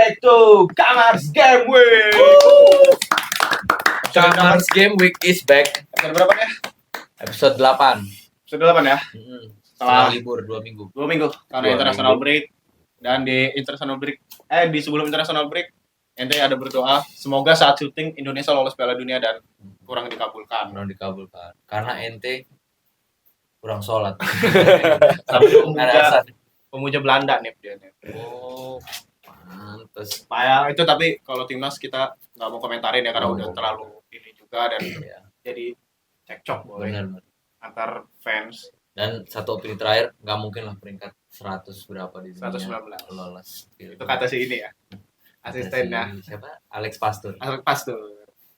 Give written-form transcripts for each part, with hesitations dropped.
back to Kamars Game Week. Kamars Game Week is back. Episode berapa nih? Episode 8. Episode 8 ya? Setelah libur 2 minggu. 2 minggu karena international break. Dan di international break di sebelum international break ente ada berdoa semoga saat syuting Indonesia lolos Piala Dunia dan kurang dikabulkan. Karena ente kurang sholat. Sampai pemuja Belanda nih dia nih. Oh, pantes. Payah itu, tapi kalau timnas kita nggak mau komentarin ya karena udah terlalu ini juga dan jadi cekcok boleh antar fans. Dan satu opini terakhir, nggak mungkin lah peringkat 100 berapa di dunia 119 lolos. Itu kata si ini ya, asistennya siapa? Alex Pastur.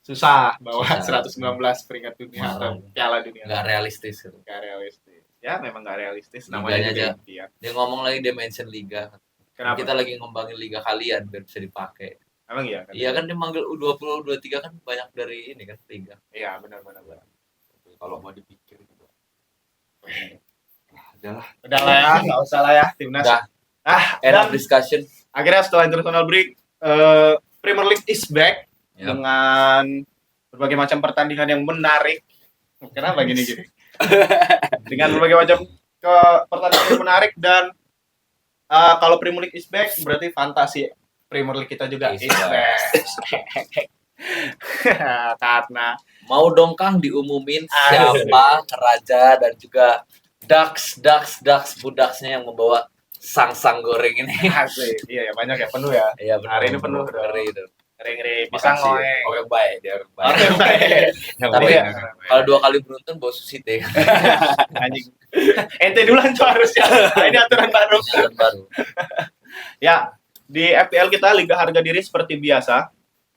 Susah bawa 119 peringkat dunia atau Piala Dunia. Nggak realistis. Nggak realistis. Ya memang nggak realistis. Namanya Namanya aja. Dia ngomong lagi, dia mention liga. Kenapa? Kita lagi ngembangin liga kalian biar bisa dipakai. Emang iya kan? Iya kan dia manggil U20, U23 kan banyak dari ini kan liga. Iya benar. Kalau mau dipikir juga. Udah lah ya, nggak usah lah ya timnas. Udah. End of discussion. Akhirnya setelah international break, Premier League is back dengan berbagai macam pertandingan yang menarik. Kenapa gini? Dengan berbagai macam pertandingan yang menarik dan kalau Premier League is back berarti fantasi Premier League kita juga is back. Karena Mau dong Kang diumumin siapa raja dan juga Dax budaksnya yang membawa sang goreng ini. asik. Iya ya, banyak ya, penuh ya. Iya benar. Hari ini penuh Ngeri itu. Ngeri pisang goreng. Orang baik dia orang baik. Orang baik. Tapi kalau 2 kali beruntun bawa susit ya. Anjing. Ente duluan tuh harusnya. Ini aturan baru. Ya, di FPL kita Liga Harga Diri seperti biasa.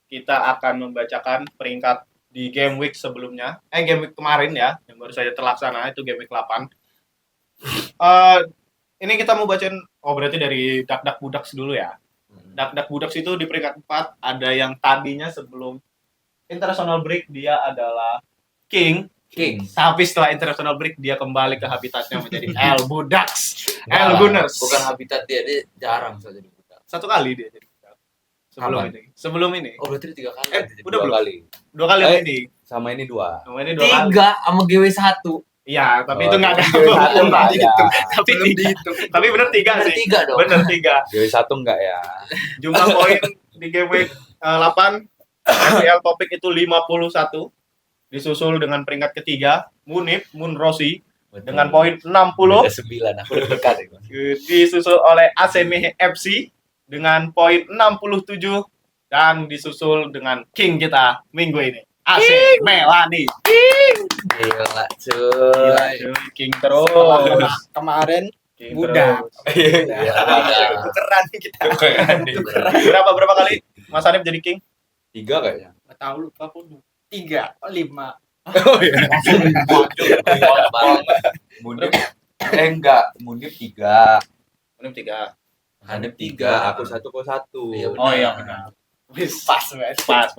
Kita akan membacakan peringkat di game week sebelumnya. Game week kemarin ya, yang baru saja terlaksana, itu game week 8. Ini kita mau bacain, berarti dari Dak Budaks dulu ya. Dak Budaks itu di peringkat 4, ada yang tadinya sebelum international break dia adalah King. Tapi setelah international break dia kembali ke habitatnya menjadi El Budaks. El Gunners. Bukan habitat dia jarang saja di Budak. 1 kali dia jadi Sebelum ini. Oh, berarti 3 kali. Udah belum? 2 kali. 2 kali sama ini. Sama ini 2. Sama ini 2 kali. 3 sama GW 1. Iya, tapi itu enggak ada. Tapi dihitung. Tapi benar 3 sih. 3 dong. Benar 3. GW 1 enggak ya? Jumlah poin di game week 8 FPL Topik itu 51. Disusul dengan peringkat ketiga Mun Rossi dengan poin 60. Ada 9, aku dekat itu. Disusul oleh ACMH FC dengan poin 67 dan disusul dengan King kita minggu ini. AC Melani. Gila cuy. King terus. Kemarin King Budak. terus. Tukeran kita. Berapa kali Mas Hanif jadi King? 3 kayaknya. Nggak tahu, lupa pun. 3, 5. Oh iya. Munib enggak, Munib 3. Munib 3. Hanif 3, Aku 1 kok 1. Iya, Oh iya benar. Pas banget. Pas.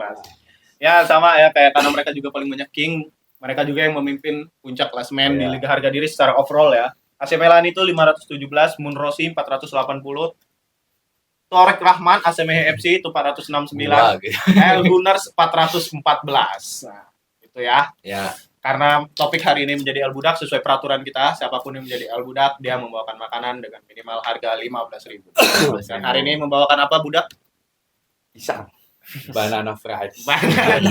Ya sama ya, kayak karena mereka juga paling banyak King, mereka juga yang memimpin puncak klasemen di Liga Harga Diri secara overall ya. AC Milan itu 517, Mun Rossi 480, Torek Rahman ACMH FC itu 469, El Gunners 414. Nah, itu ya. Ya. Karena topik hari ini menjadi El Budak, sesuai peraturan kita, siapapun yang menjadi El Budak dia membawakan makanan dengan minimal harga 15.000. Dan hari ini membawakan apa Budak? Pisang. Banana fries. Banana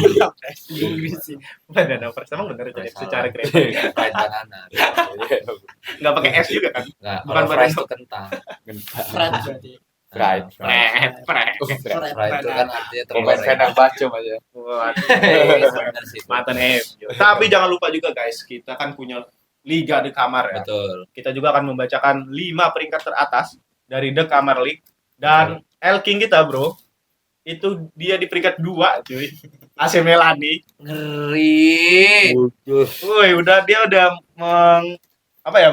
fresh, emang bener jadi secara kreatif. Fried banana. Nggak pakai es juga kan? Enggak, Bukan kalau fries banana. itu kentang. Fried berarti. Fried. Fresh. Fried itu kan artinya Pemain kandang bacem aja. Bener sih. Mantan Tapi jangan lupa juga guys, kita kan punya liga di kamar ya. Betul. Kita juga akan membacakan 5 peringkat teratas dari The Kamar League. Dan El King kita bro, itu dia di peringkat 2 cuy. AC Melani. Ngeri. Woi, dia udah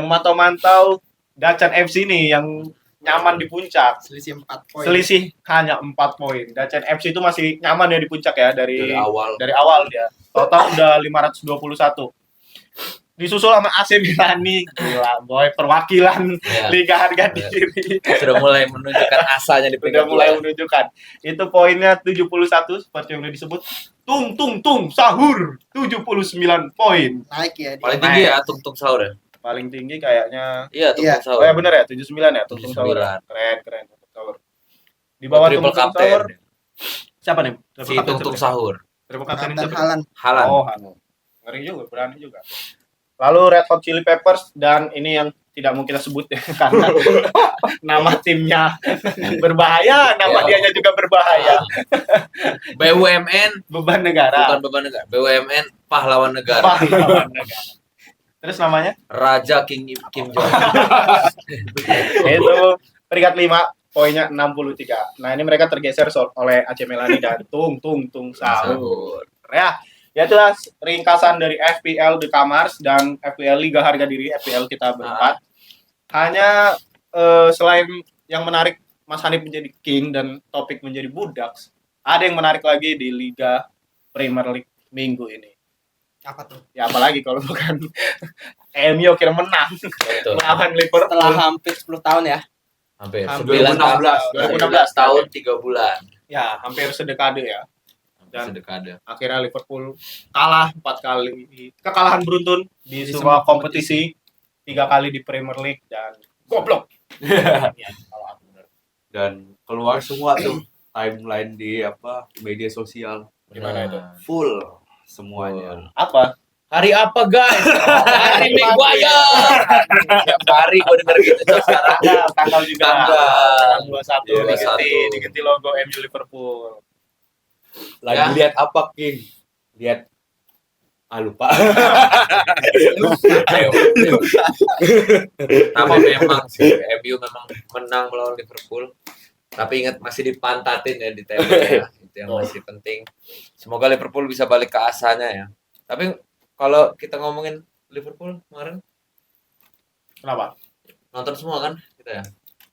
memantau-mantau Dacan FC nih yang nyaman di puncak. Selisih 4 poin. Selisih hanya 4 poin. Dacan FC itu masih nyaman ya di puncak ya dari awal. Dari awal dia. Total udah 521. Disusul sama AC Milan nih. Gila, boy, perwakilan Ya, Liga harga diri. sudah mulai menunjukkan asanya di Udah peringkat mulai dua. menunjukkan. Itu poinnya 71 seperti yang udah disebut. Tung sahur 79 poin. Naik ya dia. Paling tinggi ya Tung Sahur ya. Paling tinggi kayaknya. Iya, Iya. Tung Sahur. Oh ya benar ya, 79 ya Tung Sahur. 79. Keren Tung Sahur. Di bawah Triple Tung Sahur Captain. siapa nih? Si Tung Sahur. Triple Captain Dan siapa? Halan. Halan. Oh, Hano. Ngeri juga, berani juga. Lalu Red Hot Chili Peppers dan ini yang tidak mau kita sebut ya karena nama timnya berbahaya, nama Ya. dianya juga berbahaya. BUMN Beban negara. bukan beban negara. BUMN pahlawan negara. Pahlawan negara. Terus namanya Raja Kim Jong. itu peringkat 5, poinnya 63. Nah, ini mereka tergeser oleh AC Milani dan Tung Sahur. Ya, ya itulah ringkasan dari FPL The Kamars dan FPL Liga Harga Diri, FPL kita berempat. Hanya selain yang menarik Mas Hanif menjadi king dan topik menjadi budak, ada yang menarik lagi di Liga Premier League minggu ini. Apa tuh? Ya apalagi kalau bukan MU kira menang Betul. melawan Liverpool. Setelah hampir 10 tahun ya. Hampir Hampir 19 tahun 3 bulan. Ya, hampir sedekade ya. Dan Sedekade. akhirnya Liverpool kalah 4 kali. Kekalahan beruntun di Di semua semua kompetisi. 3 kali di Premier League dan goblok. Ya, kalau aku benar. Dan keluar semua tuh timeline di media sosial Gimana itu? full semuanya. Apa? Hari apa guys? Hari Maguire. Tiap hari gue denger gitu terus sekarang. Tanggal juga. Tanggal. 21 Iya, diganti logo MU Liverpool. Lagi Ya. lihat apa King? Lihat lupa. Tapi memang sih MU memang menang melawan Liverpool. Tapi ingat masih dipantatin ya di table ya. Itu yang masih penting. Semoga Liverpool bisa balik ke asalnya ya. Tapi kalau kita ngomongin Liverpool kemarin Kenapa? nonton semua kan kita ya.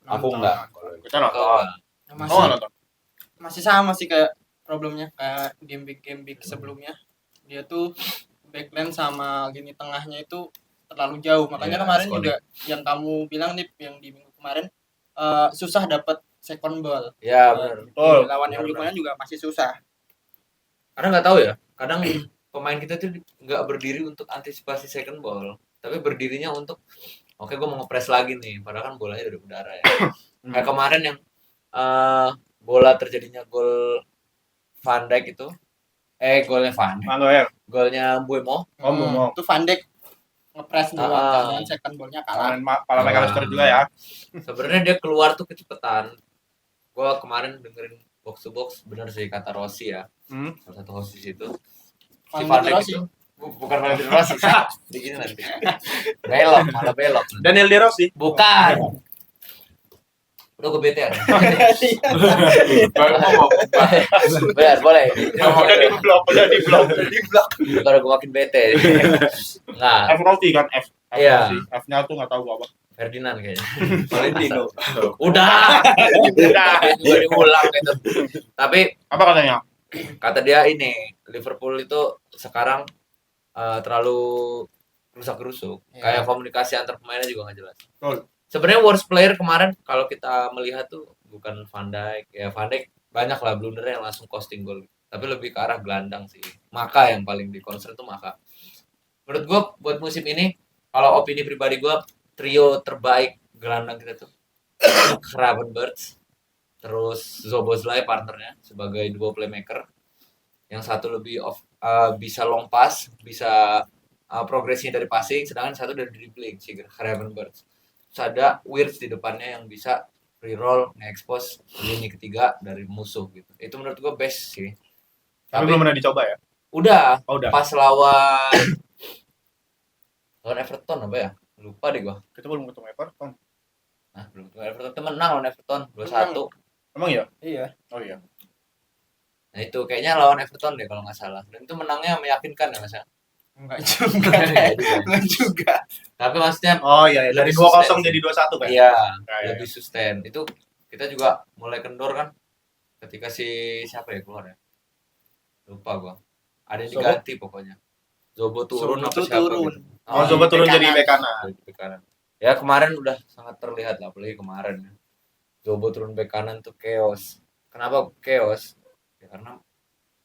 Aku enggak. Kita nonton. Oh, Masih, Oh, nonton. masih sama sih kayak problemnya kayak game big sebelumnya. Dia tuh backline sama lini tengahnya itu terlalu jauh. Makanya Iya, kemarin sekali. juga yang kamu bilang nih yang di minggu kemarin susah dapat second ball. ya benar. Betul. Di lawan Benar, MU kemarin juga masih susah. Karena nggak tahu ya. Kadang pemain kita tuh nggak berdiri untuk antisipasi second ball, tapi berdirinya untuk oke gue mau ngepres lagi nih. Padahal kan bolanya udah udara ya. Kayak kemarin yang bola terjadinya gol Van Dijk itu golnya Van Dijk. Maguire. Golnya Mbeumo. Oh, Mbeumo. Itu Van Dijk ngepres duluan dan second ballnya kalah. Kalahin Pala McAllister juga ya. Sebenarnya dia keluar tuh kecepetan. Gue kemarin dengerin box to box, bener sih kata Rossi ya. Hmm. Salah satu host di situ. Van Van Dijk Dijk Rossi. itu bukan Valentino Rossi. Begini nanti. Belok, malah belok. Daniel De Rossi. Bukan. Udah gue bete ya. Baru ngomong. Benar, boleh. Udah di blok. Kalau gue makin bete. Nah, F Rossi kan F. Iya. Rossi. F-nya tuh nggak tahu gua apa. Ferdinand kayaknya. Valentino. Udah. Udah. Gue diulang gitu. Tapi Apa katanya? kata dia ini Liverpool itu sekarang terlalu rusak-rusuk. Iya. Kayak komunikasi antar pemainnya juga nggak jelas. Betul. Sebenarnya worst player kemarin kalau kita melihat tuh bukan Van Dijk. Ya Van Dijk banyak lah blundernya yang langsung costing goal. Tapi lebih ke arah gelandang sih. Maka yang paling di concern tuh Maka. Menurut gue buat musim ini kalau opini pribadi gue trio terbaik gelandang kita tuh Gravenberch, terus Szoboszlai partnernya sebagai duo playmaker. Yang satu lebih bisa long pass, bisa progresinya dari passing, sedangkan satu dari dribbling si Gravenberch. Terus ada Wirtz di depannya yang bisa reroll, nge-expose lini ketiga dari musuh gitu. Itu menurut gue best sih. Tapi belum pernah dicoba ya? Udah Oh, udah. pas lawan Everton apa ya? Lupa deh gua. Kita belum ketemu Everton. Nah, belum ketemu Everton. Kita menang lawan Everton 2-1. Emang iya? Iya. Oh iya. Nah, itu kayaknya lawan Everton deh kalau nggak salah. Dan itu menangnya meyakinkan ya, Mas ya. Enggak juga. Enggak juga. Tapi maksudnya Oh iya, iya. Dari Lebih 2-0 sustain. jadi 2-1 kan? iya, Ya, ya, lebih sustain. Itu kita juga mulai kendor kan ketika si siapa ya keluar ya? Lupa gua. Ada yang Zobo? diganti pokoknya. Zobo turun Zobo apa tuh siapa turun. gitu. Oh, coba turun bek jadi kanan. bek kanan. Dari bek kanan. Ya kemarin udah sangat terlihat lah, apalagi kemarin ya. Zobo turun bek kanan tuh chaos. Kenapa chaos? Ya karena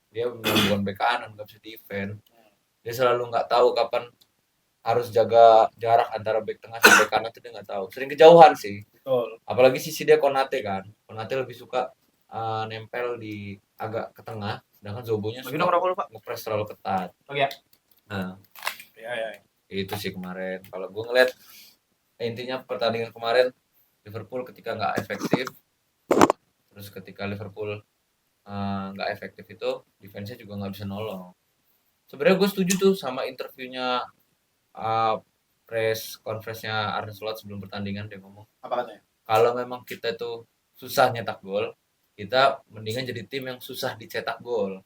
dia memang bukan bek kanan, nggak bisa defend. Dia selalu nggak tahu kapan harus jaga jarak antara bek tengah sama bek kanan tuh dia nggak tahu. Sering kejauhan sih. Betul. Apalagi sisi dia Konate kan. Konate lebih suka nempel di agak ke tengah, sedangkan Zobonya Bagi suka nomor berapa, Pak? ngepres terlalu ketat. Oh ya. Nah, Ya. itu sih kemarin. Kalau gue ngeliat intinya pertandingan kemarin Liverpool ketika nggak efektif, terus ketika Liverpool nggak efektif itu defense-nya juga nggak bisa nolong. Sebenarnya gue setuju tuh sama interviewnya press conference-nya Arne Slot sebelum pertandingan, dia ngomong Apa katanya? kalau memang kita tuh susah nyetak gol, kita mendingan jadi tim yang susah dicetak gol.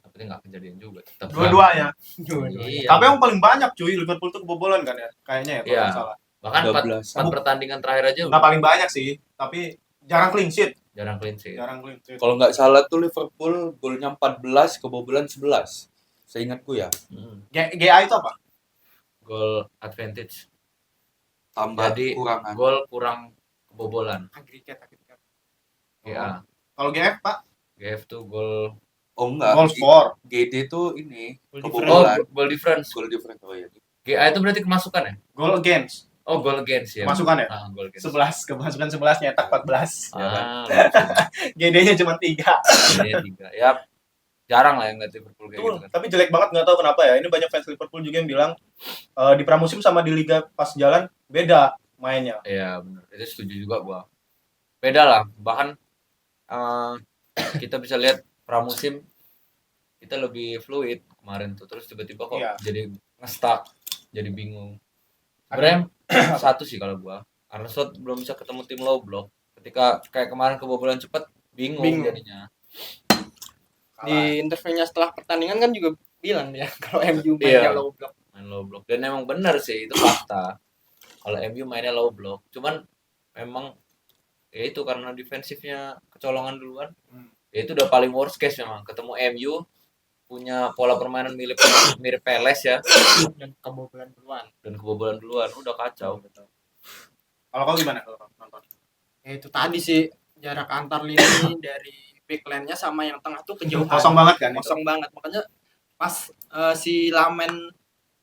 Tapi nggak kejadian juga. Tetap Dua-duanya. Iya. Tapi yang paling banyak cuy Liverpool tuh kebobolan kan ya? Kayaknya ya kalau Iya. nggak salah. Bahkan 13. 4 pertandingan terakhir aja Nggak paling banyak sih, tapi jarang clean sheet. jarang clean sheet. Jarang clean sheet. Kalau nggak salah tuh Liverpool golnya 14, kebobolan 11. Seingatku ya. GA itu apa? Gol advantage. Tambah Jadi kurangan. gol kurang kebobolan. Agregat. GA. Kalau GF, Pak? GF tuh gol Oh enggak. Goal for. GD tuh ini Goal kebobolan. goal difference. Goal different. Oh iya. GA itu berarti kemasukan ya? Goal against. Oh, goal against ya. Kemasukan ya? Goal against. 11, kemasukan 11 nyetak 14. Ah, GD-nya cuma 3. ini 3. Ya, jarang lah yang ngeliat Liverpool kayak gitu kan. Tapi jelek banget nggak tahu kenapa ya. Ini banyak fans Liverpool juga yang bilang di pramusim sama di liga pas jalan beda mainnya. Iya, benar. Itu setuju juga gua. Beda lah. Bahkan kita bisa lihat pramusim kita lebih fluid kemarin tuh. Terus tiba-tiba kok Iya. jadi nge-stuck, jadi bingung. Sebenarnya satu sih kalau gua. Arne Slot belum bisa ketemu tim low block. Ketika kayak kemarin kebobolan cepet, bingung jadinya. Di interviewnya setelah pertandingan kan juga bilang dia kalau MU Iya. mainnya low block. Main low block. Dan emang benar sih, itu fakta. Kalau MU mainnya low block. Cuman memang ya itu karena defensifnya kecolongan duluan. Ya itu udah paling worst case memang. Ketemu MU punya pola permainan mirip Peles ya, Dan kebobolan duluan. dan kebobolan duluan udah kacau. Kalau kau gimana kalau nonton? Ya itu tadi sih jarak antar lini dari backline-nya sama yang tengah tuh kejauhan. Kosong banget kan? Kosong banget. Makanya pas si Lamen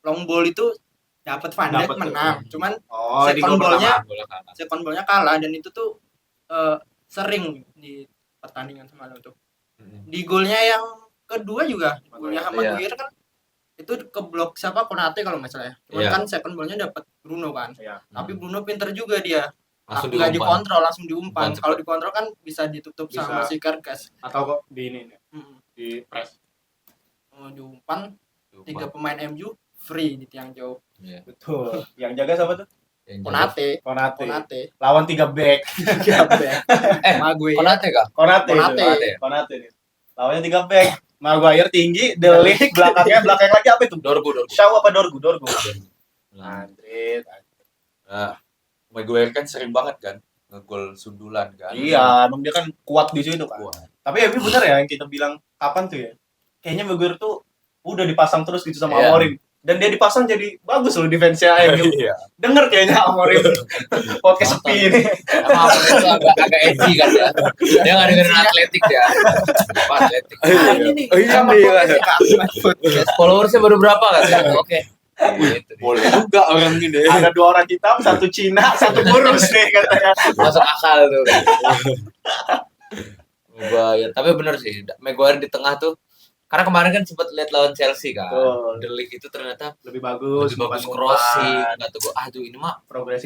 long ball itu dapat Van Dijk Dapet tuh. menang. Cuman Oh, di second gol ball-nya Bola kanan. second ball-nya kalah dan itu tuh sering di pertandingan semalam tuh. Di golnya yang kedua juga, golnya sama Iya. Maguire kan itu keblok siapa Konate kalau nggak salah ya. Cuman Iya. kan second ball-nya dapat Bruno kan. Iya. Tapi Bruno pinter juga dia. Langsung Nggak diumpan. dikontrol, langsung diumpan. Umpan Kalau cepet. dikontrol kan bisa ditutup Bisa. sama si Karkas. Atau kok di ini nih, Mm-mm. di press. Diumpan Diumpan. 3 pemain MU free di tiang jauh. Iya. Betul. Yang jaga siapa tuh? Yang jaga- Konate, Konate. Konate. Lawan 3 back. Maguire. Konate kah? Konate. Konate. Itu. Konate nih. Lawannya 3 back. Maguire tinggi, Delik belakang lagi apa itu? Dorgu. Shaw apa Dorgu? Nah, Madrid. Nah, Maguire kan sering banget kan ngegol sundulan kan. Iya, emang dia kan kuat di situ kan. Kuat. Tapi ya bener ya yang kita bilang kapan tuh ya? Kayaknya Maguire tuh udah dipasang terus gitu sama Iya. Amorim. Dan dia dipasang jadi bagus loh defense-nya MU. Iya. Denger kayaknya Amorim podcast sepi ini. emang apa itu agak edgy kan ya. Dia nggak dengerin atletik ya. Apa atletik? Oh iya, iya. Followersnya baru berapa kan? Oke. Gitu. Boleh juga orang ini. Ada 2 orang hitam, 1 Cina, 1 kurus nih katanya. Masuk akal tuh. Ya, tapi bener sih, Maguire di tengah tuh. Karena kemarin kan sempat lihat lawan Chelsea kan. Betul. The Ligt itu ternyata Lebih bagus, lebih bagus umpan-umpan, crossing. Nggak tuh, aduh ini mah.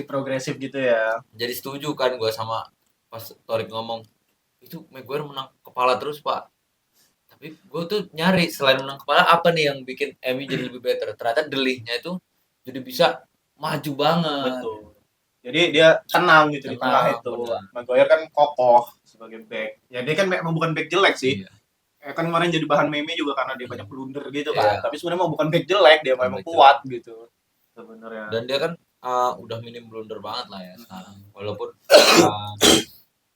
progresif gitu ya. Jadi setuju kan gue sama pas Torik ngomong itu Maguire menang kepala terus pak. Tapi gue tuh nyari selain menang kepala apa nih yang bikin MU jadi lebih better. Ternyata The Ligt-nya itu jadi bisa maju banget. Betul. Jadi dia tenang gitu di Tenang, tengah itu. benar. Maguire kan kokoh sebagai back. Ya dia kan memang bukan back jelek sih. Iya. Kan kemarin jadi bahan meme juga karena dia banyak blunder gitu kan. Iya. Tapi sebenarnya mau bukan back jelek, dia Bukan memang back kuat gitu. Sebenarnya. Dan dia kan udah minim blunder banget lah ya sekarang. Walaupun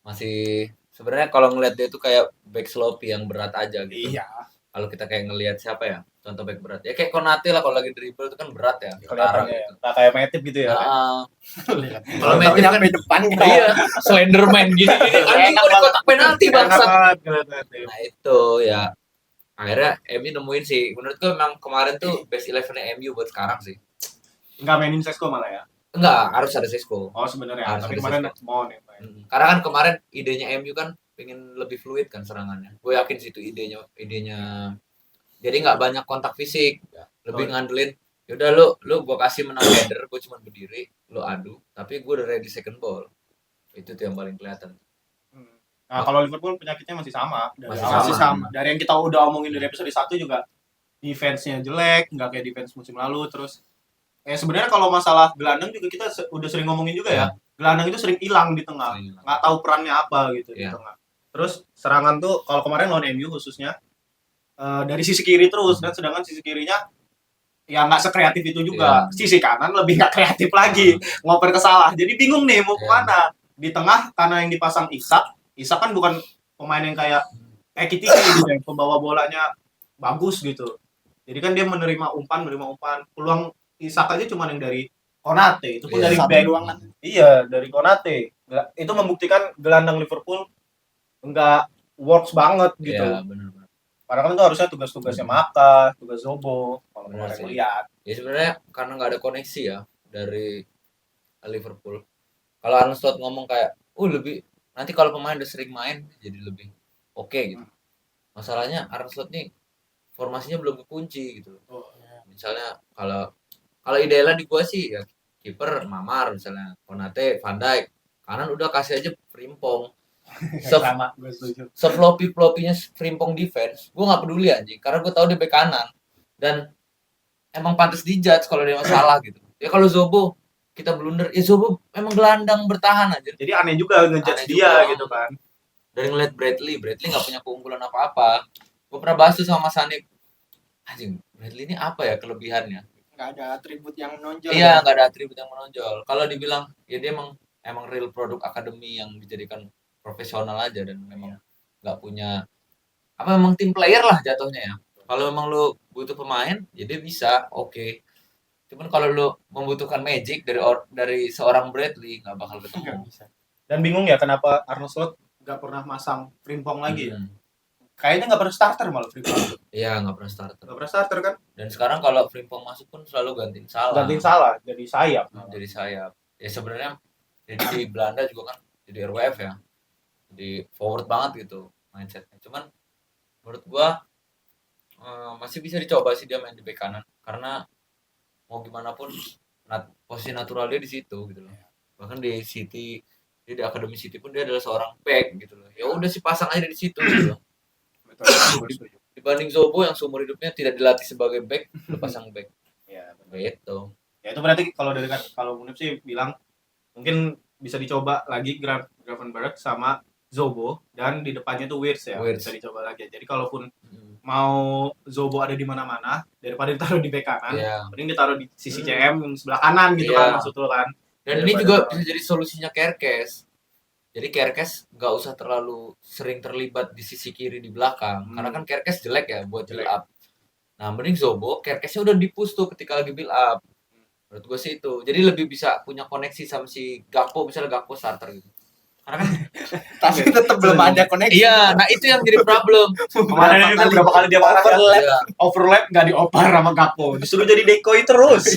masih sebenarnya kalau ngelihat dia tuh kayak back sloppy yang berat aja gitu. Iya. Kalau kita kayak ngelihat siapa ya? contoh back berat. Ya kayak Konate lah, kalau lagi dribble itu kan berat ya. Kelihatannya ya. Nggak kayak Matip gitu ya. Nah, Kalau Matip kan di depan iya, Slenderman gini-gini. Anjing Enak gua di kotak penalti Enak bangsat. banget ngeliat Matip. Nah itu ya akhirnya MU nemuin sih. Menurutku memang kemarin tuh best 11-nya MU buat sekarang sih. Nggak mainin Sesko malah ya. Enggak, harus ada Sesko. Oh sebenarnya. Harus Tapi ada kemarin Sesko. mau nih main. Karena kan kemarin idenya MU kan pengen lebih fluid kan serangannya. Gue yakin sih itu idenya. Jadi nggak banyak kontak fisik, lebih ngandelin. Yaudah lu gue kasih menang header, gue cuma berdiri, lu adu, tapi gue udah ready second ball. Itu tuh yang paling kelihatan. Nah kalau Liverpool penyakitnya masih sama. Masih sama. Dari yang kita udah omongin dari episode 1 juga defense-nya jelek, nggak kayak defense musim lalu. Terus sebenarnya kalau masalah gelandang juga kita udah sering ngomongin juga ya. Gelandang itu sering hilang di tengah, nggak tahu perannya apa gitu di tengah. Terus serangan tuh kalau kemarin lawan MU khususnya dari sisi kiri terus, dan sedangkan sisi kirinya ya nggak sekreatif itu juga. Sisi kanan lebih nggak kreatif lagi, ngoper ke salah. Jadi bingung nih mau kemana. Di tengah karena yang dipasang Isak kan bukan pemain yang kayak Ekitike gitu, yang pembawa bolanya bagus gitu. Jadi kan dia menerima umpan. Peluang Isak aja cuma yang dari Konate, itu pun dari back doang kan. Iya, dari Konate. Itu membuktikan gelandang Liverpool enggak works banget gitu. Iya, benar. Padahal kan itu harusnya tugas-tugasnya Maka, tugas Zobo, kalau Benar kemarin sih. lihat. Ya sebenarnya karena nggak ada koneksi ya dari Liverpool. Kalau Arne Slot ngomong kayak, lebih nanti kalau pemain udah sering main jadi lebih oke gitu. Masalahnya Arne Slot nih formasinya belum kekunci gitu. Misalnya kalau idealnya di gua sih ya kiper Mamar misalnya, Konate, Van Dijk, kanan udah kasih aja Frimpong. Sama, gue setuju. Floppy-floppynya Frimpong defense, gue nggak peduli anjing, karena gue tahu dia bek kanan dan emang pantas dijudge kalau dia masalah gitu. Ya kalau Zobo kita blunder, ya Zobo emang gelandang bertahan aja. Jadi aneh juga ngejudge dia gitu kan. Dari ngeliat Bradley nggak punya keunggulan apa-apa. Gue pernah bahas tuh sama Sanip, anjing Bradley ini apa ya kelebihannya? Nggak ada atribut yang menonjol. Iya, nggak ada atribut yang menonjol. Kalau dibilang ya dia emang real produk akademi yang dijadikan profesional aja, dan memang nggak punya memang tim player lah jatuhnya ya. Kalau memang lu butuh pemain ya dia bisa oke. Cuman kalau lu membutuhkan magic dari seorang Bradley nggak bakal ketemu. Dan bingung ya kenapa Arne Slot nggak pernah masang Frimpong lagi ya. Kayaknya nggak pernah starter malah Frimpong. Iya, nggak pernah starter. Nggak pernah starter kan. Dan sekarang kalau Frimpong masuk pun selalu gantiin salah jadi sayap. Jadi sayap. Ya sebenarnya jadi di Belanda juga kan jadi RWF ya. Jadi forward banget gitu mindsetnya. Cuman menurut gua masih bisa dicoba sih dia main di bek kanan, karena mau gimana pun posisi natural dia di situ gitu loh. Bahkan di City, dia di Akademi City pun dia adalah seorang back gitu loh. Ya udah sih pasang aja di situ gitu loh. Betul. Dibanding Zobo yang seumur hidupnya tidak dilatih sebagai back, lu pasang back. Ya, Gitu. Ya itu berarti kalau Munif sih bilang mungkin bisa dicoba lagi Gravenberch sama Zobo, dan di depannya tuh Wirtz ya. Bisa dicoba lagi. Jadi kalaupun mau Zobo ada di mana-mana, daripada ditaruh di bek kanan, mending ditaruh di sisi CM yang sebelah kanan gitu kan, maksud lo kan. Dan ini juga bisa jadi solusinya Kerkes. Jadi Kerkes nggak usah terlalu sering terlibat di sisi kiri di belakang, karena kan Kerkes jelek ya buat build up. Nah mending Zobo, Kerkesnya udah di-push tuh ketika lagi build up. Menurut gue sih itu. Jadi lebih bisa punya koneksi sama si Gakpo, misalnya Gakpo starter gitu. Karena kan tapi tetap belum ada koneksi. iya, nah itu yang jadi problem. Kemarin ini berapa kali dia marah overlap nggak dioper sama Gakpo, disuruh jadi decoy terus.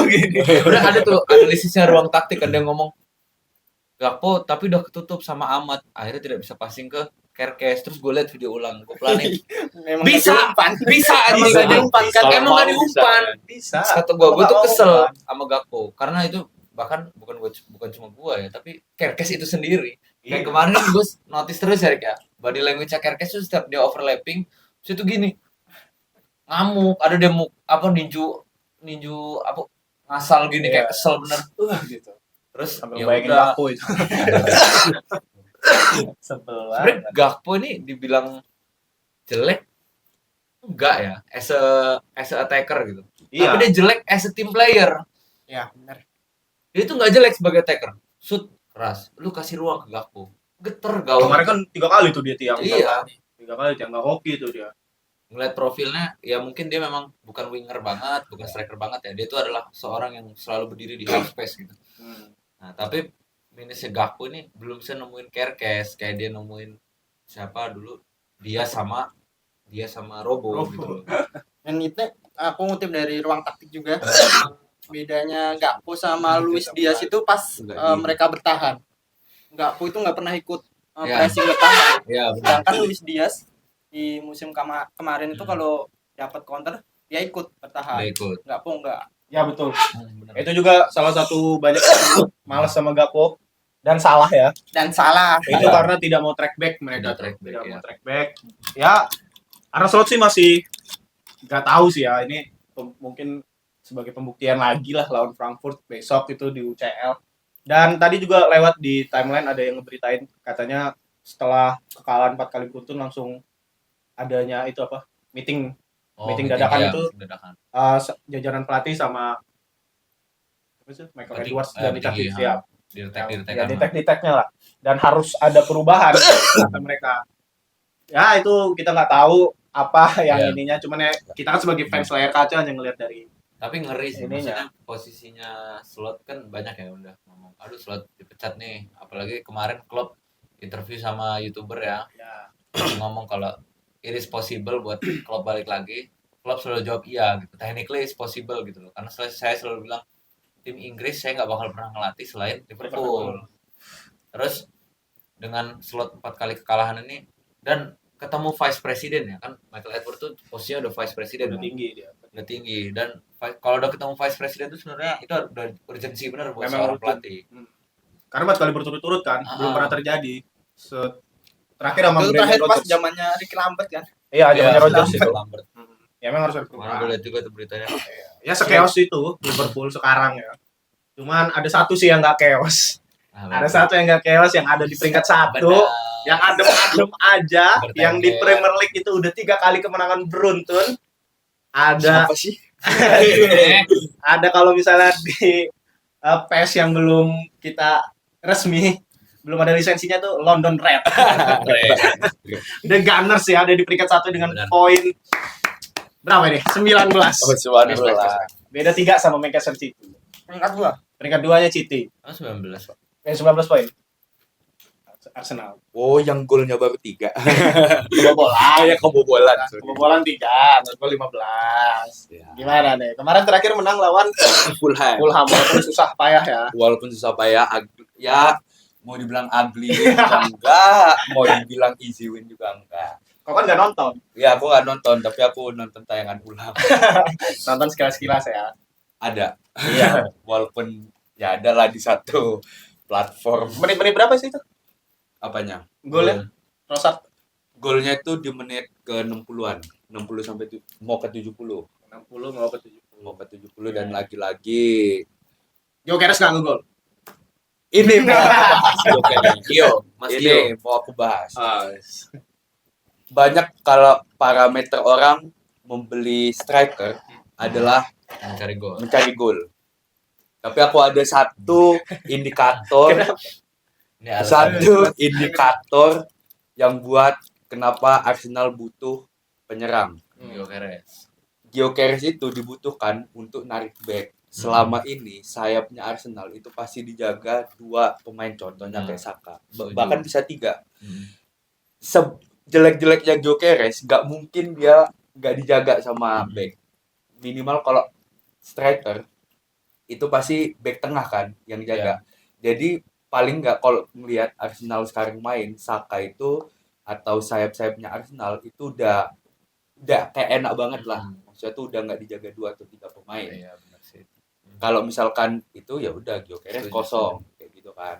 Gini. Udah ada tuh analisisnya ruang taktik, ada yang ngomong Gakpo tapi udah ketutup sama Ahmad, akhirnya tidak bisa passing ke Kerkes. Terus gue liat video ulang, gue pelanin. Bisa anjing gak diumpan kan, emang gak diumpan. Bisa. Kata gue tuh kesel sama Gakpo karena itu bahkan bukan cuma gua ya, tapi Kerkes itu sendiri. Kayak kemarin gue notice terus ya body language-nya Kerkes tuh setiap dia overlapping terus itu gini ngamuk, ada dia ninju apa ngasal gini kayak kesel bener Gitu. terus Sampai ya bayangin udah. Gakpo itu. Sebelah. Sebenarnya Gakpo ini dibilang jelek enggak ya, as a attacker gitu. Tapi dia jelek as a team player. Ya benar. Dia itu nggak jelek sebagai attacker, shoot keras, lu kasih ruang ke Gakpo, geter gawang. Kemarin kan 3 kali tuh dia tiang. Iya. 3 kali tiang, nggak hoki tuh dia. ngeliat profilnya ya mungkin dia memang bukan winger banget, bukan striker banget ya. Dia itu adalah seorang yang selalu berdiri di half space gitu. Nah, tapi minusnya Gakpo ini belum bisa nemuin Kerkes kayak dia nemuin siapa dulu dia sama Robo gitu. Dan itu aku ngutip dari Ruang Taktik juga. Bedanya Gakpo sama Luis Diaz itu pas mereka bertahan. Gakpo itu nggak pernah ikut Ya. pressing bertahan. Ya, benar. Sedangkan Luis Diaz di musim kemarin itu kalau dapat counter dia ikut bertahan. Dia ikut. Gakpo enggak. Ya betul. Benar. Itu juga salah satu banyak yang malas sama Gakpo dan salah ya. Dan salah. Itu karena tidak mau track back mereka. Tidak track back, Tidak ya. mau track back. Ya, Arne Slot sih masih nggak tahu sih ya. Ini mungkin sebagai pembuktian lagi lah lawan Frankfurt besok itu di UCL. Dan tadi juga lewat di timeline ada yang ngeberitain katanya setelah kekalahan 4 kali beruntun langsung adanya itu apa? Meeting dadakan ya, itu. dadakan. Jajaran pelatih sama apa sih? Michael Pelatih, Edwards dan petinggi, Dita siap. Ya, detek-deteknya lah. Dan harus ada perubahan kata mereka. Ya itu kita nggak tahu apa yang Ya. ininya, cuman ya kita kan sebagai fans layar kaca hanya ngelihat dari Tapi ngeri sih, Ininya. maksudnya posisinya Slot kan banyak ya udah ngomong, aduh Slot dipecat nih. Apalagi kemarin Klopp interview sama YouTuber ya, ya, ngomong kalau it is possible buat Klopp balik lagi. Klopp selalu jawab iya gitu. Technically it's possible gitu loh. Karena saya selalu bilang tim Inggris saya nggak bakal pernah ngelatih selain Liverpool. Terus dengan Slot 4 kali kekalahan ini dan ketemu vice president ya kan, Michael Edwards tuh posisinya udah vice president udah kan? tinggi dia. Udah tinggi, dan kalau udah ketemu vice president itu sebenarnya itu udah urgensi benar buat Memang seorang urgent. pelatih. Karena 4 kali berturut-turut kan, belum pernah terjadi. Terakhir sama Itu Brendan terakhir pas Rodgers. zamannya Ricky Lambert kan. Iya, zamannya Rodgers itu. Lambert. Ya memang harus ada Kemarin gue perubahan. lihat juga tuh beritanya. Ya sekeos itu Liverpool sekarang ya. Cuman ada satu sih yang nggak chaos. Nah, Ada satu yang nggak chaos yang ada di peringkat 1. Yang adem-adem aja, yang di Premier League itu udah 3 kali kemenangan beruntun. Ada Siapa sih? ada kalau misalnya di PES yang belum kita resmi, belum ada lisensinya tuh London Red. The Gunners ya ada di peringkat 1 dengan Benar. poin berapa ini? 19. Oh, subhanallah. Beda 3 sama Manchester City. Peringkat 2. Peringkat 2-nya City. Oh, 19 Pak. 19 poin. Arsenal. Oh, yang golnya baru 3. Kebobolan. Ya kebobolan. sorry. Kebobolan 3, gol 15. Ya. Gimana nih? Kemarin terakhir menang lawan Fulham. Fulham walaupun susah payah ya. Walaupun susah payah, ya mau dibilang ugly juga enggak, mau dibilang easy win juga enggak. Kau kan nggak nonton. Ya aku nggak nonton, tapi aku nonton tayangan Fulham. Nonton sekilas-sekilas ya. Ada. Iya. Walaupun ya ada lah di satu platform. Menit-menit berapa sih itu? Apanya? Golnya? Trossard Golnya itu di menit ke 60-an. 60 sampai mau ke 70. 60 mau ke 70. Mau ke 70 dan lagi-lagi Gyökeres nggak ngegol. ini mau aku bahas. Oke, Mas Gio. ini mau aku bahas. Banyak kalau parameter orang membeli striker adalah Mencari gol. mencari gol. Tapi aku ada satu indikator, Ini alasan. satu indikator yang buat kenapa Arsenal butuh penyerang. Gyökeres. Gyökeres itu dibutuhkan untuk narik back. Selama ini sayapnya Arsenal itu pasti dijaga 2 pemain, contohnya kayak Saka. Setuju. Bahkan bisa 3. Hmm. Sejelek-jeleknya Gyökeres nggak mungkin dia nggak dijaga sama back. Minimal kalau striker itu pasti back tengah kan yang jaga. Jadi paling nggak kalau melihat Arsenal sekarang main, Saka itu atau sayap-sayapnya Arsenal itu udah kayak enak banget lah. Maksudnya tuh udah nggak dijaga 2 atau 3 pemain. Iya, benar sih. Kalau misalkan itu ya udah Gyökeres Setuju, kosong kayak gitu kan.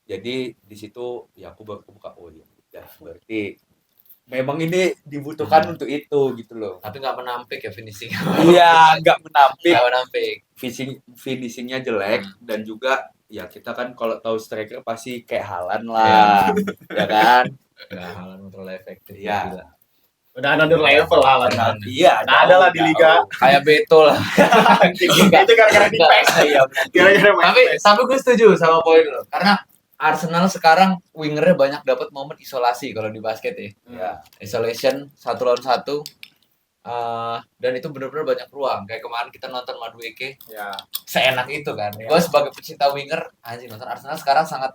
Jadi di situ ya aku baru buka, oh ya udah berarti memang ini dibutuhkan untuk itu gitu loh. Tapi nggak menampik ya finishing. Iya, nggak menampik. Nggak menampik. Finishingnya jelek dan juga ya kita kan kalau tahu striker pasti kayak Haaland lah, ya kan? Nggak Haaland terlalu efektif. Iya. Gila. Udah another level lah. Iya, Nggak ada lah di liga. Kayak Beto lah. Itu gara-gara di PES. Iya, Gara-gara main PES. Tapi gue setuju sama poin lo. Karena Arsenal sekarang wingernya banyak dapat momen isolasi kalau di basket ya. iya. Isolation 1 lawan 1 dan itu benar-benar banyak ruang. Kayak kemarin kita nonton Madueke, Ya. seenak itu kan. Ya. Gue sebagai pecinta winger, anjing nonton Arsenal sekarang sangat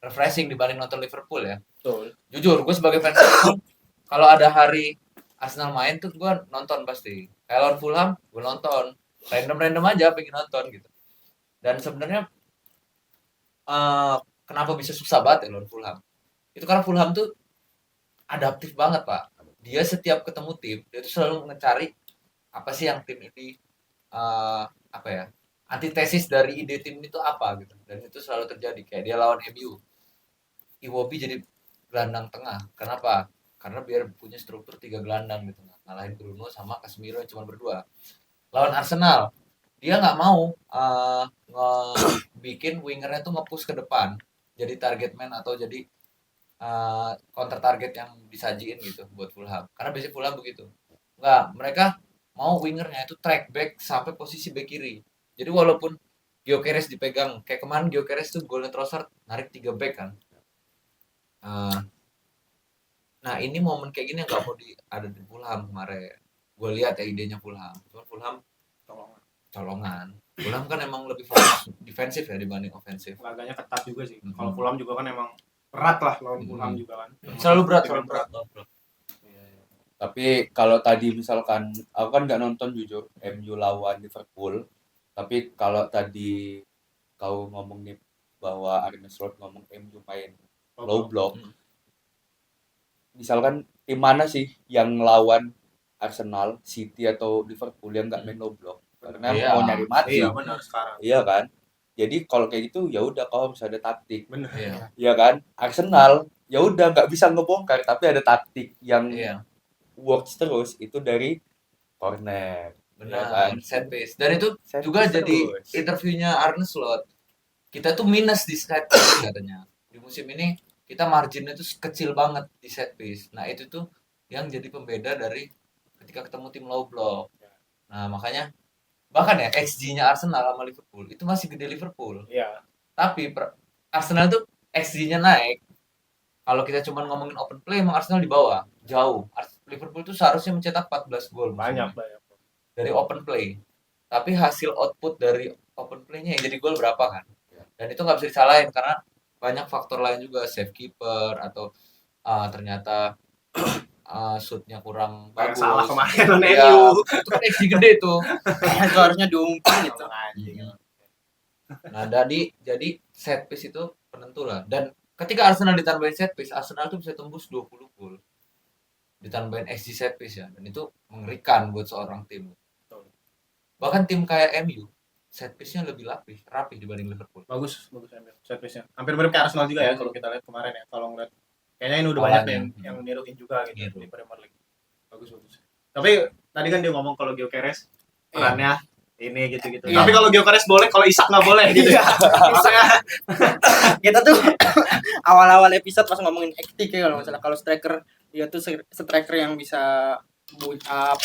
refreshing dibanding nonton Liverpool ya. Betul. Jujur, gue sebagai fans Liverpool, kalau ada hari Arsenal main tuh gue nonton pasti. Kayak lawan Fulham, gue nonton. Random aja pengen nonton gitu. Dan sebenarnya kenapa bisa susah banget ya lawan Fulham? Itu karena Fulham tuh adaptif banget, Pak. Dia setiap ketemu tim, dia tuh selalu mencari apa sih yang tim ini apa ya? Antitesis dari ide tim itu apa gitu. Dan itu selalu terjadi. Kayak dia lawan MU. Iwobi jadi gelandang tengah. Kenapa? Karena biar punya struktur 3 gelandang gitu. Ngalahin Bruno sama Casemiro yang cuma berdua. Lawan Arsenal, dia nggak mau bikin wingernya tuh nge-push ke depan. Jadi target man atau jadi counter target yang disajiin gitu buat Fulham. Karena biasanya Fulham begitu. Nggak, mereka mau wingernya itu track back sampai posisi back kiri. Jadi walaupun Gyökeres dipegang, kayak kemarin Gyökeres tuh golnya Trossard narik 3 back kan. Nah ini momen kayak gini yang nggak mau ada di Fulham kemarin. Gue lihat ya idenya Fulham. Cuma Fulham colongan. Fulham kan emang lebih fokus defensif ya dibanding ofensif. Laganya ketat juga sih. Kalau Fulham juga kan emang berat lah lawan Fulham juga kan. Selalu berat. Tapi kalau tadi misalkan aku kan nggak nonton jujur MU lawan Liverpool, tapi kalau tadi kau ngomong nih bahwa Arne Slot ngomong MU main low block, misalkan tim mana sih yang lawan Arsenal, City atau Liverpool yang nggak main low block? Karena mau nyari mati. Iya benar sekarang. Iya kan? Jadi kalau kayak gitu ya udah kau harus ada taktik. Benar. Iya. Iya kan? Arsenal ya udah nggak bisa ngebongkar tapi ada taktik yang works terus itu dari corner. Benar, Ya kan? set piece. Dan itu Set juga piece jadi terus. interviewnya Arne Slot. Kita tuh minus di set piece katanya. Di musim ini kita marginnya tuh kecil banget di set piece. Nah itu tuh yang jadi pembeda dari ketika ketemu tim low block. Nah makanya bahkan ya XG-nya Arsenal sama Liverpool itu masih gede Liverpool. Iya. Tapi Arsenal tuh XG-nya naik. Kalau kita cuma ngomongin open play, emang Arsenal di bawah, jauh. Liverpool tuh seharusnya mencetak 14 gol. Banyak. Dari open play. Tapi hasil output dari open play-nya yang jadi gol berapa kan? Dan itu nggak bisa disalahin karena banyak faktor lain juga, save keeper atau ternyata shoot-nya kurang Kayak bagus. salah kemarin lawan Iya, MU. itu kan XG gede tuh. Itu harusnya diumpan gitu. Nah, jadi set piece itu penentu lah. Dan ketika Arsenal ditambahin set piece, Arsenal tuh bisa tembus 20 gol. Ditambahin XG set piece ya. Dan itu mengerikan buat seorang tim. Bahkan tim kayak MU, set piece-nya lebih rapi dibanding Liverpool. Bagus set piece-nya. Hampir mirip kayak Arsenal juga ya kalau kita lihat kemarin ya. Kalau ngeliat kayaknya ini udah banyak yang niruin juga gitu di Premier League. Bagus. Tapi tadi kan dia ngomong kalau Gyökeres perannya ini gitu-gitu. Iya. Tapi kalau Gyökeres boleh, kalau Isak nggak boleh gitu. Maksudnya Kita tuh awal-awal episode pas ngomongin etik ya kalau masalah kalau striker dia tuh striker yang bisa build up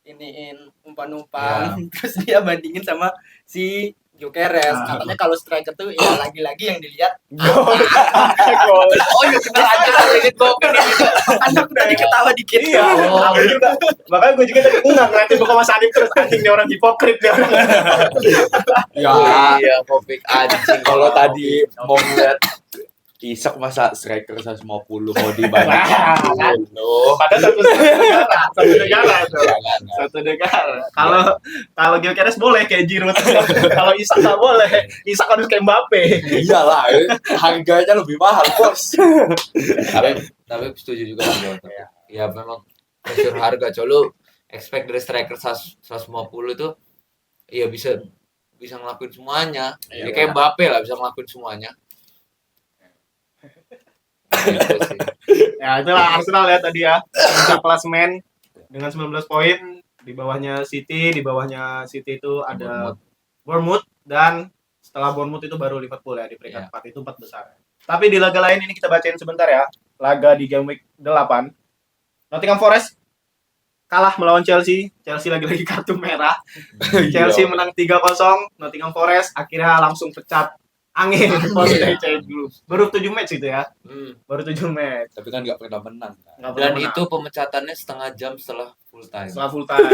iniin umpan-umpan terus dia bandingin sama si Gyökeres. Katanya kalau striker tuh ya lagi-lagi yang dilihat gol. Oh iya bener aja gitu. anak tadi ketawa dikit. Iya. Aku juga. Makanya gue juga tadi enggak ngeliatin bukan Mas Adip terus anjing nih orang hipokrit nih orang. Ya, Iya, Kopik anjing. kalau tadi mau ngeliat Isak masa striker 150 mau dibandingin loh. Padahal satu negara tuh. Satu negara. Kalau Gyökeres boleh kayak Giroud. Kalau Isak nggak boleh. Isak harus kayak Mbappe. Iyalah, harganya lebih mahal, Bos. Tapi setuju juga sama Gonta. Ya memang pressure harga colo expect dari striker 150 itu ya bisa ngelakuin semuanya. Ya kayak Mbappe lah bisa ngelakuin semuanya. Gitu sih. Ya itulah Arsenal ya tadi ya. Puncak klasemen dengan 19 poin. Di bawahnya City itu ada Bournemouth dan setelah Bournemouth itu baru Liverpool ya di peringkat 4 itu 4 besar. Tapi di laga lain ini kita bacain sebentar ya. Laga di game week 8. Nottingham Forest kalah melawan Chelsea. Chelsea lagi-lagi kartu merah. Chelsea menang 3-0. Nottingham Forest akhirnya langsung pecat Angin maksudnya cek dulu. Baru 7 match itu ya. Baru 7 match. Tapi kan nggak pernah menang kan. Nggak Dan pernah menang. itu pemecatannya setengah jam setelah full time. Setelah full time.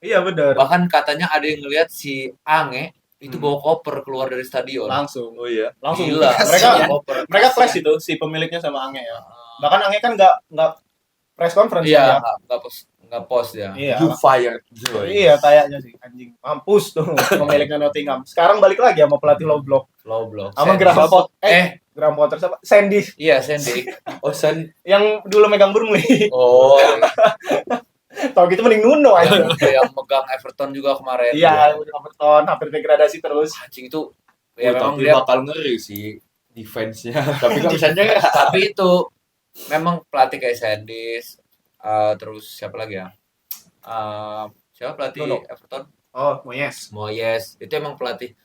Iya bener. Bahkan katanya ada yang ngelihat si Ange itu bawa koper keluar dari stadion. Langsung. Oh iya. Langsung. Gila. Mereka koper. clash itu si pemiliknya sama Ange ya. Bahkan Ange kan nggak press conference Iya, ya. nggak post ya. Iya. You fired Joy. Iya kayaknya sih anjing. Mampus tuh pemiliknya Nottingham. Sekarang balik lagi sama pelatih low block. Low block. Sama Sandy. Graham Potter. Graham Potter siapa? Sandy Iya, Sandy. Oh San. yang dulu megang Burnley. Oh. Tau gitu mending Nuno aja. yang megang Everton juga kemarin. Iya, Everton hampir degradasi terus. Anjing itu ya memang Tapi dia bakal ngeri sih defense-nya. Tapi nggak bisa nyerah. tapi itu memang pelatih kayak Sandis, terus siapa lagi ya? Siapa pelatih Nuno. Everton? Oh, Moyes. Moyes. Itu emang pelatih.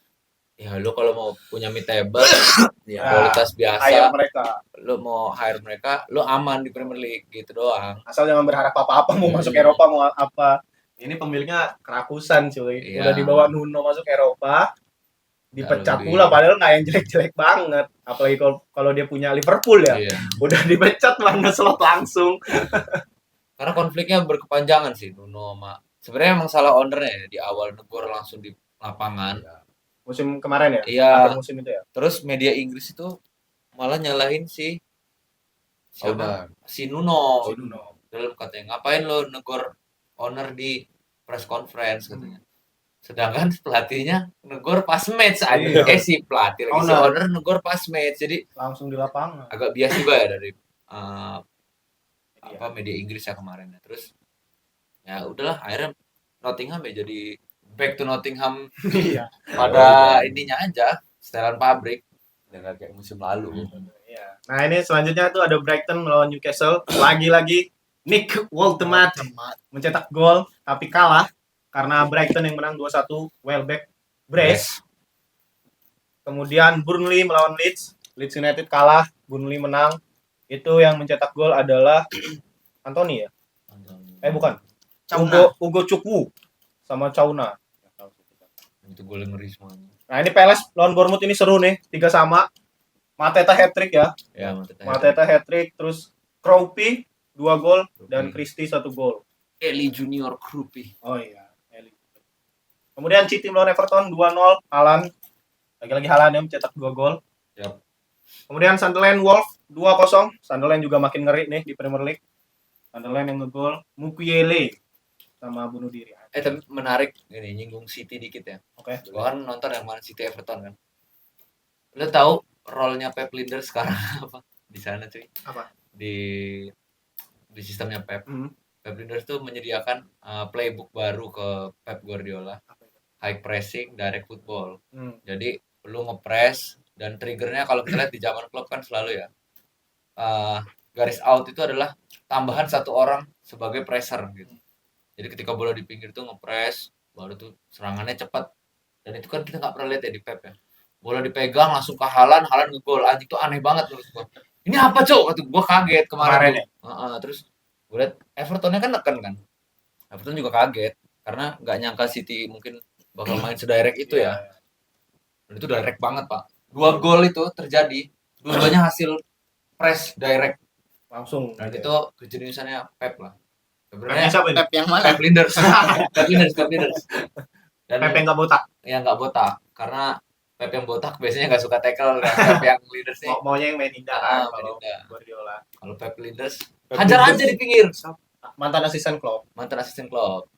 Ya lu kalau mau punya mid table Ya. kualitas biasa, Kayak mereka. lu mau hire mereka, lu aman di Premier League gitu doang. Asal jangan berharap apa-apa mau masuk Eropa mau apa. Ini pemiliknya kerakusan cuy. Iya. Udah dibawa Nuno masuk Eropa. Dipecat Lebih. pula padahal nggak yang jelek-jelek banget. Apalagi kalau dia punya Liverpool ya. Iya. Udah dipecat mana slot langsung. Karena konfliknya berkepanjangan sih Nuno sama sebenarnya emang salah ownernya ya, di awal negor langsung di lapangan. Musim kemarin ya? Iya. Akhir musim itu ya? Terus media Inggris itu malah nyalahin siapa? Si Nuno. Si Nuno. Dalam katanya ngapain lo negor owner di press conference katanya. Sedangkan pelatihnya negor pas match aja. Iya. Si pelatih lagi si Owner. owner negor pas match. Jadi Langsung di lapangan. agak bias juga ya dari Iya. media Inggris ya kemarin ya. Terus ya udahlah akhirnya Nottingham ya jadi back to Nottingham Iya. pada ininya aja setelan pabrik. Dengan kayak musim lalu. Iya. Nah ini selanjutnya tuh ada Brighton melawan Newcastle. Lagi-lagi Nick Woltemat mencetak gol tapi kalah karena Brighton yang menang 2-1. Welbeck brace. Kemudian Burnley melawan Leeds. Leeds United kalah, Burnley menang. Itu yang mencetak gol adalah Anthony ya? Bukan. Cauna. Ugo Chukwu sama Cauna. Itu gol yang ngeri semuanya. Nah ini Palace lawan Bournemouth ini seru nih, 3-3. Mateta hat-trick ya. Ya, Mateta hat-trick, terus Kruppi 2 gol dan Christie 1 gol. Eli Junior Kruppi. Oh iya, Eli. Kemudian City melawan Everton 2-0, Haaland. Lagi-lagi Haaland yang mencetak 2 gol. Yap. Kemudian Sunderland Wolves 2-0. Sunderland juga makin ngeri nih di Premier League. Sunderland yang ngegol Mukiele sama bunuh diri. Tapi menarik ini nyinggung City dikit ya. Oke. Gua kan nonton yang Man City Everton kan. Lo tahu role-nya Pep Linders sekarang apa? Di sana cuy. Apa? Di sistemnya Pep. Hmm. Pep Linders tuh menyediakan playbook baru ke Pep Guardiola. Apa itu? High pressing, direct football. Hmm. Jadi lu ngepress dan triggernya kalau kita lihat di zaman klub kan selalu ya garis out itu adalah tambahan 1 orang sebagai presser gitu. Jadi ketika bola di pinggir tuh ngepress, baru tuh serangannya cepat. Dan itu kan kita nggak pernah lihat ya di Pep ya. Bola dipegang langsung ke Haaland ngegol. Anjing tuh aneh banget menurut gua. Ini apa cok? Waktu gua kaget kemarin ya. Terus gue lihat Evertonnya kan neken kan. Everton juga kaget karena nggak nyangka City mungkin bakal main sedirect itu ya. Dan itu direct banget pak. 2 gol itu terjadi, dua-duanya hasil press direct. Langsung. Dan itu kejeniusannya Pep lah. Pepnya Sebenarnya siapa ini? Pep yang mana? Pep Linders. Pep Linders. Dan Pep yang nggak botak. yang nggak botak karena Pep yang botak biasanya nggak suka tackle dan Pep yang Linders nih. Maunya yang main indah kan main kalau indah. Guardiola. Kalau Pep Linders Pep hajar Linders. aja di pinggir. Mantan asisten Klopp. Mantan asisten Klopp.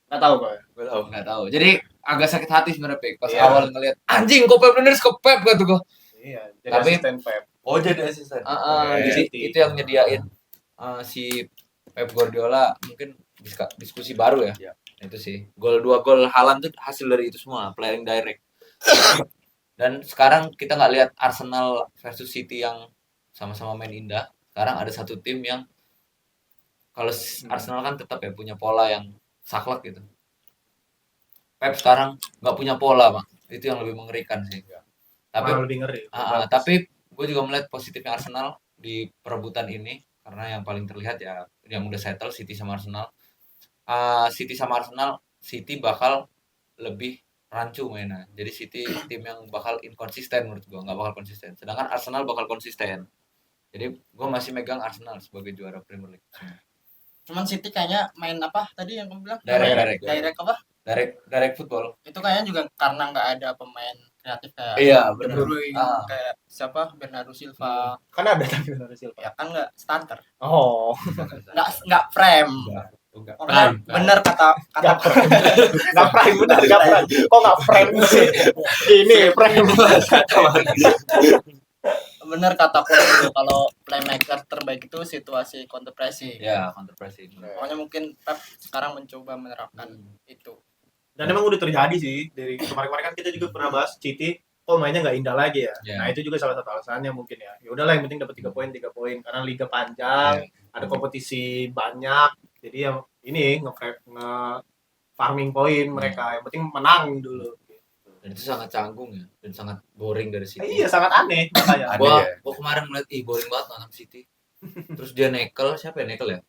Nggak tahu gue. Gue tahu. Nggak tahu. Jadi agak sakit hati sebenarnya Pep pas Iya. awal ngeliat anjing kok Pep Linders ke Pep gitu gua. Iya, jadi Tapi- asisten Pep. Oh jadi asisten. Jadi City. itu yang nyediain si Pep Guardiola mungkin diskusi baru ya. Iya. Itu sih. 2 gol Haaland tuh hasil dari itu semua, playing direct. Dan sekarang kita nggak lihat Arsenal versus City yang sama-sama main indah. Sekarang ada satu tim yang kalau Arsenal kan tetap ya punya pola yang saklek gitu. Pep sekarang nggak punya pola, Bang. Itu yang lebih mengerikan sih. Tapi Malah lebih ngeri. tapi gue juga melihat positifnya Arsenal di perebutan ini karena yang paling terlihat ya yang udah settle City sama Arsenal. City sama Arsenal, City bakal lebih rancu mainnya. Jadi City tim yang bakal inkonsisten menurut gua, nggak bakal konsisten. Sedangkan Arsenal bakal konsisten. Jadi gua masih megang Arsenal sebagai juara Premier League. Cuman City kayaknya main apa tadi yang kamu bilang? Direct Apa? direct football. Itu kayaknya juga karena nggak ada pemain kreatif kayak Iya, De benar. Bruyne, kayak siapa Bernardo Silva. Kan ada tapi dari Silva. Ya kan nggak starter. Oh, Nggak frame. Enggak. Oh, bener kata nggak prime. Nggak prime, benar nggak prime. Kok nggak prime sih? Ini prime. bener kata Paulo kalau playmaker terbaik itu situasi counter pressing. Ya, counter pressing. Makanya mungkin Pep sekarang mencoba menerapkan itu. Dan emang udah terjadi sih dari kemarin-kemarin kan kita juga pernah bahas City kok mainnya nggak indah lagi ya. Ya. Nah itu juga salah satu alasannya mungkin ya. Ya udahlah yang penting dapat 3 poin karena liga panjang, ada kompetisi banyak. Jadi yang ini farming poin mereka. Yang penting menang dulu. Dan itu sangat canggung ya, dan sangat boring dari City. Iya sangat aneh makanya. Aneh. Gua kemarin ngeliat boring banget nonton City. Terus dia nekel, siapa ya nekel ya?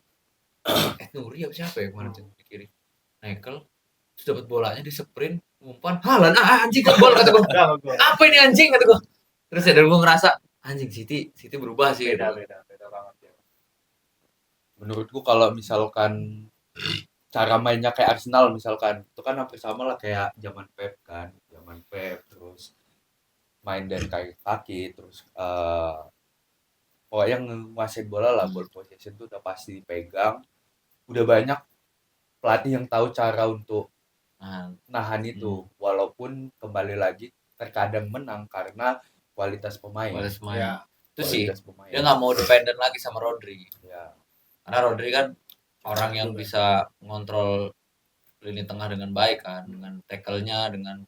Nuri apa siapa ya kemarin tuh di kiri. Nekel, terus dapat bolanya di sprint, umpan, halan anjing gol kata gua. Enggak, gua. Apa ini anjing kata gua. Terus ya dari gua ngerasa anjing City berubah sih. Beda banget ya. Menurutku kalau misalkan cara mainnya kayak Arsenal misalkan, itu kan hampir sama lah kayak zaman Pep kan. Zaman Pep terus main dari kaki terus pokoknya nguasain bola lah, ball possession tuh udah pasti dipegang. Udah banyak pelatih yang tahu cara untuk Nah, nahan itu, walaupun kembali lagi terkadang menang karena kualitas pemain. Wallace main. Ya. Itu sih Kualitas pemain. dia nggak mau dependen lagi sama Rodri. Ya. Karena Rodri kan orang yang bisa ngontrol lini tengah dengan baik kan, dengan tackle-nya, dengan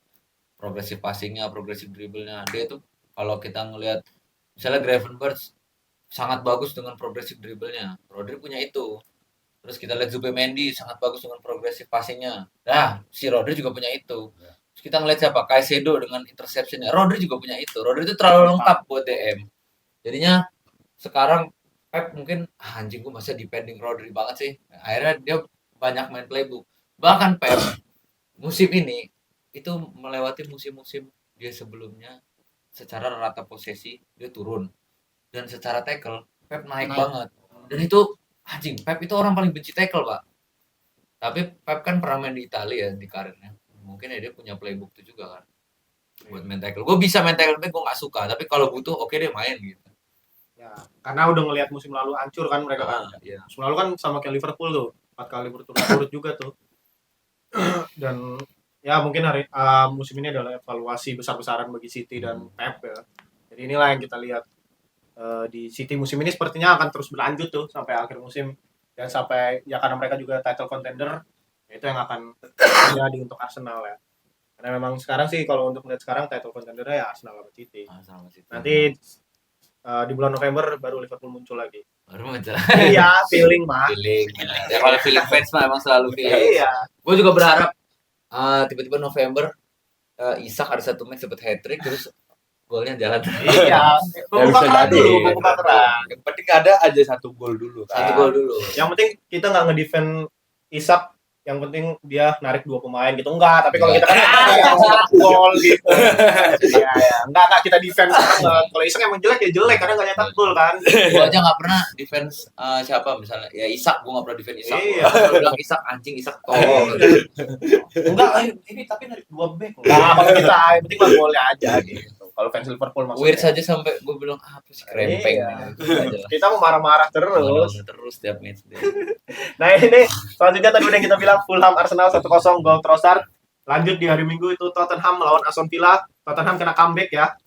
progresif passing-nya, progresif dribble-nya. Dia itu kalau kita ngelihat misalnya Gravenberch sangat bagus dengan progresif dribble-nya. Rodri punya itu. Terus kita lihat Zubimendi sangat bagus dengan progresif passing-nya. Nah, si Rodri juga punya itu. Terus kita ngelihat siapa? Caicedo dengan interception-nya. Rodri juga punya itu. Rodri itu terlalu lengkap buat DM. Jadinya sekarang Pep mungkin anjing gue masih depending Rodri banget sih. Akhirnya dia banyak main playbook. Bahkan Pep musim ini itu melewati musim-musim dia sebelumnya secara rata posesi dia turun dan secara tackle Pep naik banget. Dan itu anjing Pep itu orang paling benci tackle pak. Tapi Pep kan pernah main di Italia ya di karirnya. Mungkin ya dia punya playbook itu juga kan buat main tackle. Gue bisa main tackle tapi gue nggak suka. Tapi kalau butuh oke dia main gitu. Ya, karena udah ngelihat musim lalu hancur kan mereka kan. Iya. Musim lalu kan sama kayak Liverpool tuh, 4 kali berturut-turut juga tuh. Dan ya mungkin musim ini adalah evaluasi besar-besaran bagi City dan Pep ya. Jadi inilah yang kita lihat di City musim ini sepertinya akan terus berlanjut tuh sampai akhir musim dan sampai ya karena mereka juga title contender itu yang akan terjadi untuk Arsenal ya. Karena memang sekarang sih kalau untuk melihat sekarang title contendernya ya Arsenal sama City. Sama City. Nanti di bulan November baru Liverpool muncul lagi. Baru aja. Iya, feeling mah. Feeling. Ya kalau feeling fans mah emang selalu feeling. Iya. Gue juga berharap tiba-tiba November Isak ada satu match dapat hat trick terus golnya jalan. Iya. Pembuka bisa keran jadi. dulu, pembuka keran. Yang penting ada aja satu gol dulu kan. Satu gol dulu. Yang penting kita nggak ngedefend Isak, yang penting dia narik 2 pemain gitu. Enggak, tapi kalau kita kan gol gitu. Iya, ya. Enggak kita defense banget. Kalau Isak emang jelek ya jelek karena nggak nyetak gol kan. Gue aja nggak pernah defense siapa misalnya ya Isak gue nggak pernah defense Isak. Iya. Gue bilang Isak anjing Isak tolong. Enggak, ini tapi narik 2 back. Enggak, kalau kita yang penting mah golnya aja gitu. Kalau fans Liverpool maksudnya. Weird saja sampai gue bilang apa sih krempeng. Iya. Gitu aja lah. Kita mau marah-marah terus. Terus tiap match dia. Nah ini selanjutnya tadi udah kita bilang Fulham Arsenal 1-0 gol Trossard. Lanjut di hari Minggu itu Tottenham melawan Aston Villa. Tottenham kena comeback ya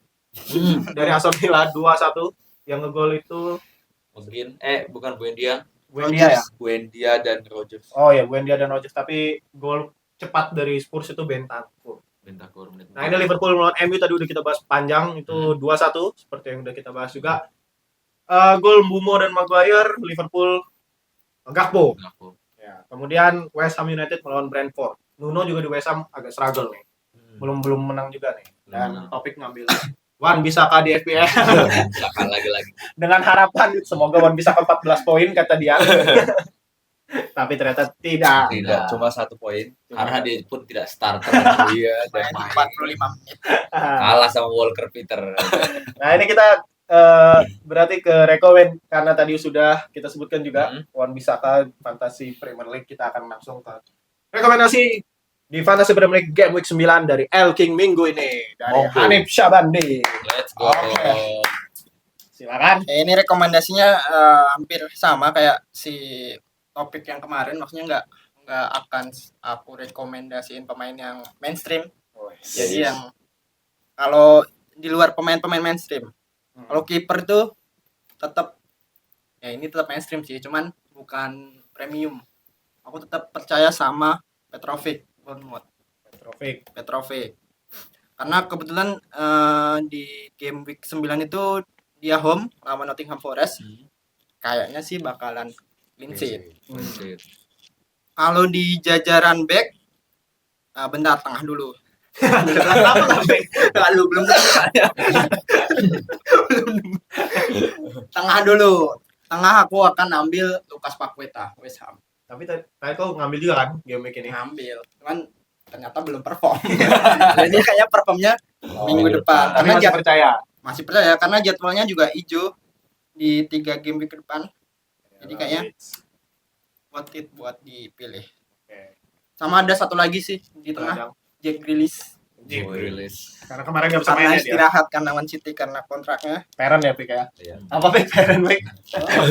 dari Aston Villa 2-1. Yang ngegol itu Mungkin bukan Buendia. Buendia ya. Buendia dan Rodgers. Oh ya Buendia dan Rodgers, tapi gol cepat dari Spurs itu Bentancur. Bentancur menit. Nah ini Liverpool melawan MU tadi udah kita bahas panjang itu 2-1 seperti yang udah kita bahas juga. Gol Mbumo dan Maguire Liverpool Gakpo. Ya, kemudian West Ham United melawan Brentford. Nuno juga di West Ham agak struggle nih. Belum menang juga nih. Dan topik ngambil Wan Bisaka di FPL Silakan lagi. dengan harapan semoga Wan Bisaka 14 poin kata dia. Tapi ternyata tidak. Tidak, cuma 1 poin. Karena dia pun tidak starter. Iya, dan Main main. 45 menit. Kalah sama Walker Peter. Nah, ini kita berarti ke rekomen karena tadi sudah kita sebutkan juga Wan Bisaka Fantasy Premier League, kita akan langsung ke rekomendasi di Fantasy Premier League Game Week 9 dari El King minggu ini dari Monggo. Hanif Syabandi. Let's go. Oke. Silakan. Ini rekomendasinya hampir sama kayak si topik yang kemarin, maksudnya nggak akan aku rekomendasiin pemain yang mainstream. Jadi yang kalau di luar pemain-pemain mainstream. Kalau kiper tuh tetap ya ini tetap mainstream sih, cuman bukan premium. Aku tetap percaya sama Petrovic, Bournemouth. Petrovic. Karena kebetulan di game week 9 itu dia home lawan Nottingham Forest. Kayaknya sih bakalan clean sheet. Kalau di jajaran back bentar tengah dulu. Lalu belum tengah dulu. Tengah aku akan ambil Lucas Paqueta, West Ham. Tapi tadi kau ngambil juga kan game week ini? Ngambil, cuman ternyata belum perform. Jadi kayaknya performnya minggu depan. Tapi Karena masih percaya. masih percaya karena jadwalnya juga hijau di 3 game week ke depan. Jadi kayaknya worth it buat dipilih. Oke. Sama ada satu lagi sih di tengah, Jack Grealish. Rilis. Karena kemarin nggak bisa Karena main dia. istirahat kan lawan City karena kontraknya Parent ya, Pik ya. Iya. Apa Pik? Parent week.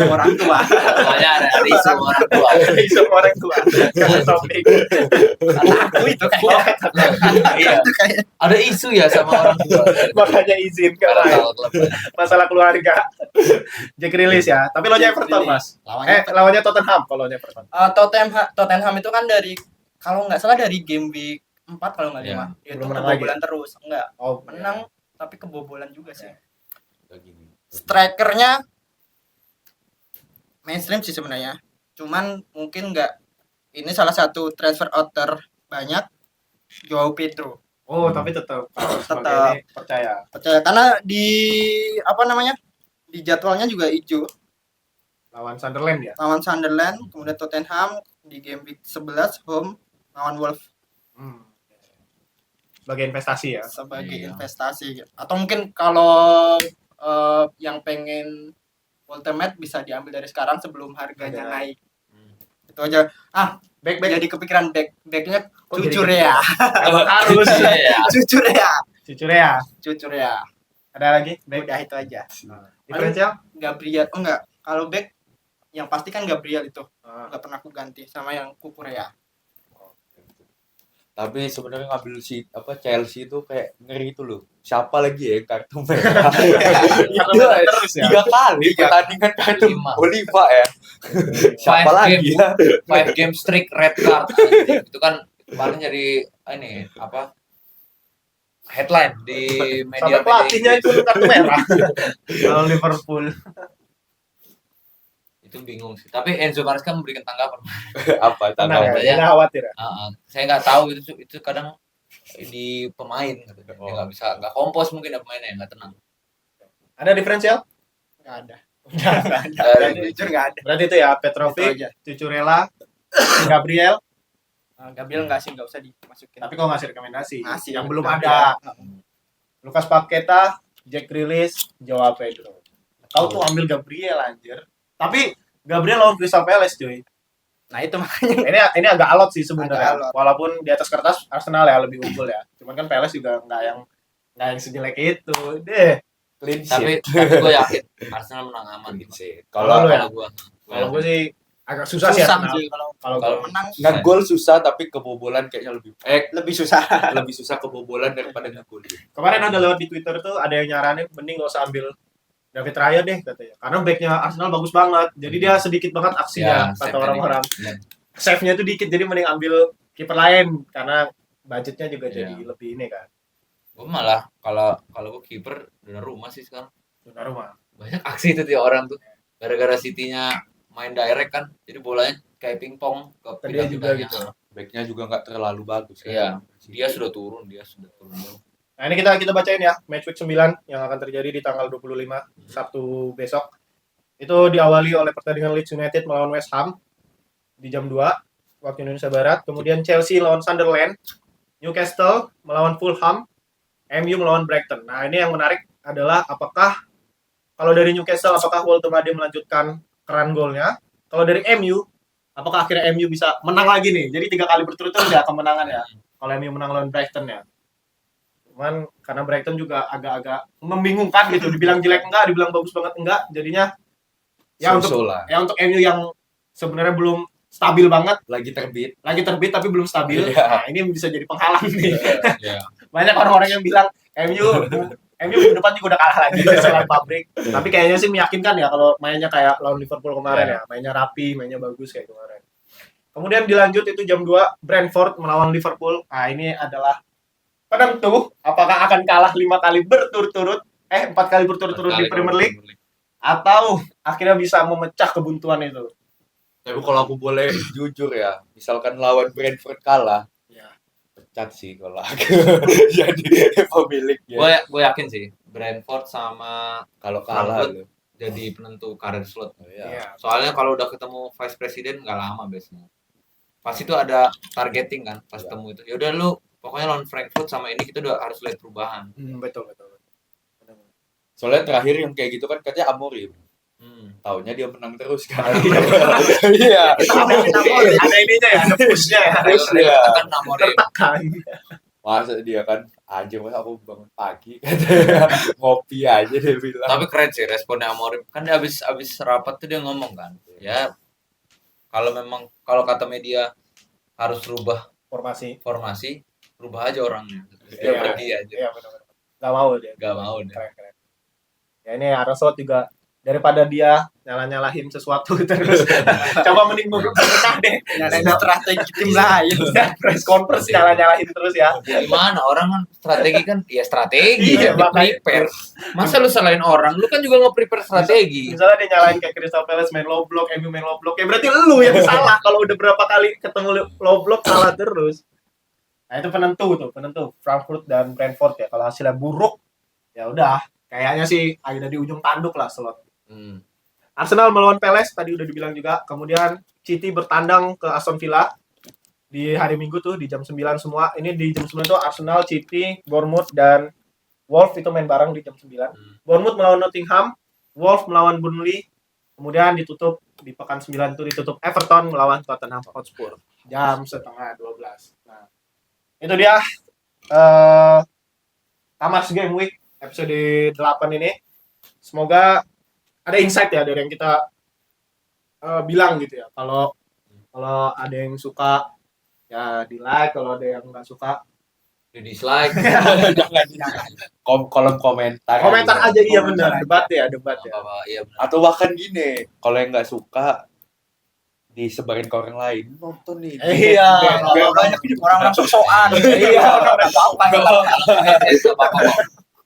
orang tua. Soalnya ada isu orang tua. Isu orang tua. Karena topik. Kata aku itu kayak Iya. Ada isu ya sama orang tua. Makanya izin ke Karena main. tahu klub. Masalah keluarga. Jack Grealish ya. Tapi lo Jack Everton, Grealish. Mas. lawannya Lawannya Tottenham kalau Everton. Tottenham itu kan dari kalau nggak salah dari game week 4 kalau nggak Iya. 5 itu Belum menang lagi kebobolan terus enggak Oh, menang tapi kebobolan juga sih. Begini. Strikernya mainstream sih sebenarnya, cuman mungkin nggak ini salah satu transfer out terbanyak Joao Pedro. Oh, tapi tetap sebagai Tetap. ini percaya. Percaya karena di apa namanya di jadwalnya juga hijau Lawan Sunderland ya. lawan Sunderland, kemudian Tottenham di game week 11 home lawan Wolves Sebagai investasi ya. sebagai Iya. investasi. Atau mungkin kalau yang pengen ultimate bisa diambil dari sekarang sebelum harganya Harga naik. Itu aja. Back Jadi kepikiran backnya Kok jujur jadi ya. harus. Iya. Jujur ya. Jujur ya. Jujur ya. Ada lagi? Back. Udah itu aja. Diferensial? Gabriel enggak. Kalau back yang pasti kan Gabriel itu. Ah. Enggak pernah aku ganti sama yang Kukurea. Tapi sebenarnya ngambil Chelsea itu kayak ngeri itu loh. Siapa lagi ya yang kartu merah? Itu Terus ya. 3 kali pertandingan kartu 5. Oliva ya. Siapa 5 lagi game. ya? 5 game streak red card. Anjing. Itu kan paling jadi ini apa? Headline di Sampai media pelatihnya itu kartu merah. Kalau Liverpool. itu bingung sih. Tapi Enzo Maresca memberikan tanggapan. Apa Tenang ya, tanggapannya? ya. jangan khawatir ya. Saya nggak tahu itu kadang di pemain gitu. Dia nggak kompos mungkin ada pemainnya nggak tenang. Ada diferensial? Enggak ada. Dari- Jujur enggak ada. Berarti itu ya Itu Petrovic, aja. Cucurella, Gabriel. Gabriel enggak sih, enggak usah dimasukin. Tapi kok ngasih rekomendasi? Ngasih. Yang belum Gabriel. ada. Lucas Paqueta, Jack Grealish, Joao Pedro. Kau tuh ambil Gabriel anjir. Tapi Gabriel lawan Crystal Palace cuy. Nah, itu makanya Ini agak alot sih Agak sebenarnya. alot. Walaupun di atas kertas Arsenal ya lebih unggul ya. Cuman kan Palace juga nggak yang sejelek itu. Deh. Clean tapi sheet. gue yakin Arsenal menang aman Clean gitu. sheet. Kalau lu ya? Kalau gue Kalau gue sih agak susah sih susah Arsenal. sih kalau Kalau Kalau gua. menang Nge-gol susah tapi kebobolan kayaknya lebih susah. lebih susah kebobolan daripada nge-gol. Kemarin ada lewat di Twitter tuh ada yang nyaranin mending gak usah ambil David Raya deh katanya. Karena backnya Arsenal bagus banget. Jadi dia sedikit banget aksinya kata save-nya orang-orang. dikit. Save-nya tuh dikit jadi mending ambil kiper lain karena budgetnya juga Iya. jadi lebih ini kan. Gue malah kalau gue kiper rumah sih sekarang Donnarumma. banyak aksi itu tiap orang tuh gara-gara City-nya main direct kan jadi bolanya kayak pingpong Ke dia juga gitu. Backnya juga nggak terlalu bagus kan. Iya. Dia sudah turun. Nah, ini kita bacain ya, match week 9 yang akan terjadi di tanggal 25 Sabtu besok. Itu diawali oleh pertandingan Leeds United melawan West Ham. di jam 2 waktu Indonesia Barat. Kemudian Chelsea lawan Sunderland, Newcastle melawan Fulham, MU melawan Brighton. Nah, ini yang menarik adalah apakah kalau dari Newcastle apakah Walter Made melanjutkan keran golnya? Kalau dari MU apakah akhirnya MU bisa menang lagi nih? Jadi 3 kali berturut-turut ya kemenangan ya. Kalau MU menang lawan Brighton ya. Cuman karena Brighton juga agak-agak membingungkan gitu, dibilang jelek enggak, dibilang bagus banget enggak. Jadinya ya So-so lah. untuk MU yang sebenarnya belum stabil banget, Lagi terbit. tapi belum stabil. Iya. Nah, ini bisa jadi penghalang nih. Iya. Banyak orang-orang yang bilang MU minggu depan juga udah kalah lagi selain pabrik. Tapi kayaknya sih meyakinkan ya kalau mainnya kayak lawan Liverpool kemarin ya. Mainnya rapi, mainnya bagus kayak kemarin. Kemudian dilanjut itu jam 2 Brentford melawan Liverpool. Nah, ini adalah penentu apakah akan kalah 5 kali berturut-turut 4 kali berturut-turut di Premier League atau akhirnya bisa memecah kebuntuan itu. Tapi kalau aku boleh jujur ya, misalkan lawan Brentford kalah, Ya. pecat sih kalau aku jadi pemiliknya. Gue yakin sih Brentford sama Kalau kalah Frankfurt jadi penentu karir slot. ya. Soalnya kalau udah ketemu vice president nggak lama biasanya. Pas itu ada targeting kan, pas temu itu. Yaudah lu pokoknya lawan Frankfurt sama ini kita udah harus lihat perubahan. Betul. Soalnya terakhir yang kayak gitu kan katanya Amorim. Taunya dia menang terus kan. Iya. Ada ininya ya, ada push-nya ya. Push-nya. Kan Amorim. Tertekan. Masa dia kan anjir, masa aku bangun pagi katanya ngopi aja dia bilang. Tapi keren sih responnya Amorim. Kan dia abis rapat tuh dia ngomong kan. Ya kalau kata media harus rubah Formasi. rubah aja orangnya. Iya. Dia pergi aja. Iya, benar. Gak mau dia. Gak mau deh. Keren. Ya ini Arne Slot juga daripada dia nyalahin sesuatu terus coba mending berbenah deh Nyalain strategi tim lain. press conference nyalahin terus ya. Gimana orang kan strategi kan ya strategi Iya, kan prepare. Masa lu salahin orang, lu kan juga nge-prepare strategi. Misalnya dia nyalahin kayak Crystal Palace main low block, MU main low block, ya berarti lu yang salah kalau udah berapa kali ketemu low block salah terus. Nah itu penentu Frankfurt dan Brentford ya. Kalau hasilnya buruk ya udah kayaknya sih ada di ujung tanduk lah Slot. Arsenal melawan Palace tadi udah dibilang juga. Kemudian City bertandang ke Aston Villa di hari Minggu tuh di jam 9 semua. Ini di jam 9 tuh Arsenal, City, Bournemouth dan Wolves itu main bareng di jam 9. Bournemouth melawan Nottingham, Wolves melawan Burnley. Kemudian ditutup di pekan 9 tuh ditutup Everton melawan Tottenham Hotspur jam 11:30. Nah, itu dia Kamars Game Week episode 8 ini. Semoga ada insight ya dari yang kita bilang gitu ya. Kalau ada yang suka ya di like, kalau ada yang nggak suka Di dislike. Jangan. Kolom komentar aja. Iya benar, debat ya. Apa, iya benar. atau bahkan gini, kalau yang nggak suka disebarin ke orang lain, nonton nih. Iya. Biar Banyak orang-orang sok-sokan. Iya. Apa-apa.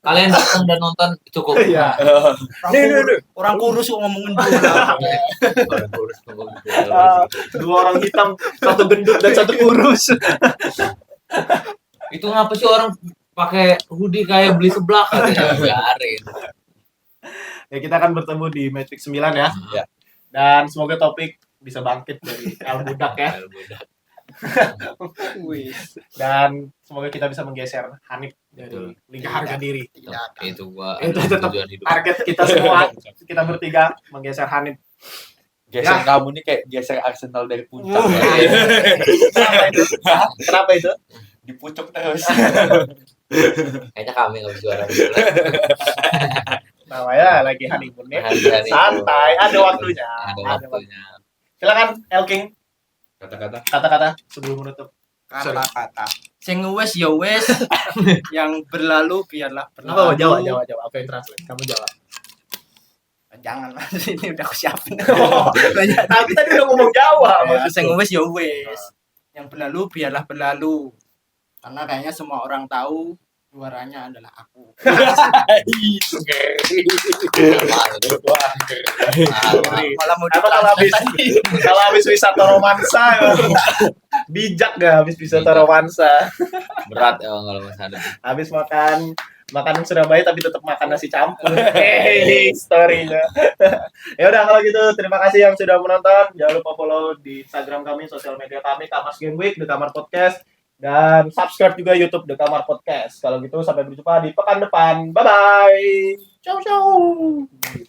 Kalian datang dan nonton cukup. Iya. Orang kurus kok ngomongin bola. Dua orang hitam, satu gendut dan satu kurus. Itu ngapa sih orang pakai hoodie kayak beli seblak katanya? Biarin. Ya kita akan bertemu di Matrix 9 ya. Ya. Dan semoga topik bisa bangkit dari El Budak ya. Dan semoga kita bisa menggeser Hanif dari Liga Harga Diri. Itu gua Itu tetap tujuan hidup. target kita semua, kita bertiga menggeser Hanif. Geser kamu nih kayak geser Arsenal dari puncak. Kenapa itu? Di pucuk terus. Kayaknya kami nggak bisa juara. Namanya lagi honeymoon ya. Santai, ada waktunya. Ada waktunya. Silakan Elking, kata-kata sebelum menutup. Kata-kata. Sing wes ya wes. Yang berlalu biarlah Apa? berlalu. Jawab. Apa yang translate? Kamu jawab. Jangan mas, ini udah aku siapin. Tapi tadi udah ngomong Jawa. Sing wes ya wes. Yang berlalu biarlah berlalu. Karena kayaknya semua orang tahu juaranya adalah aku. Malah mau Apa kalau habis wisata romansa? Bijak gak habis wisata romansa? Berat ya kalau Mas Adem. Habis makan Makanan Surabaya tapi tetap makan nasi campur. Story-nya. Ya udah kalau gitu terima kasih yang sudah menonton. Jangan lupa follow di Instagram kami, sosial media kami, Kamar Game Week, The Kamar Podcast, dan subscribe juga YouTube The Kamar Podcast. Kalau gitu sampai berjumpa di pekan depan. Bye bye. Ciao ciao.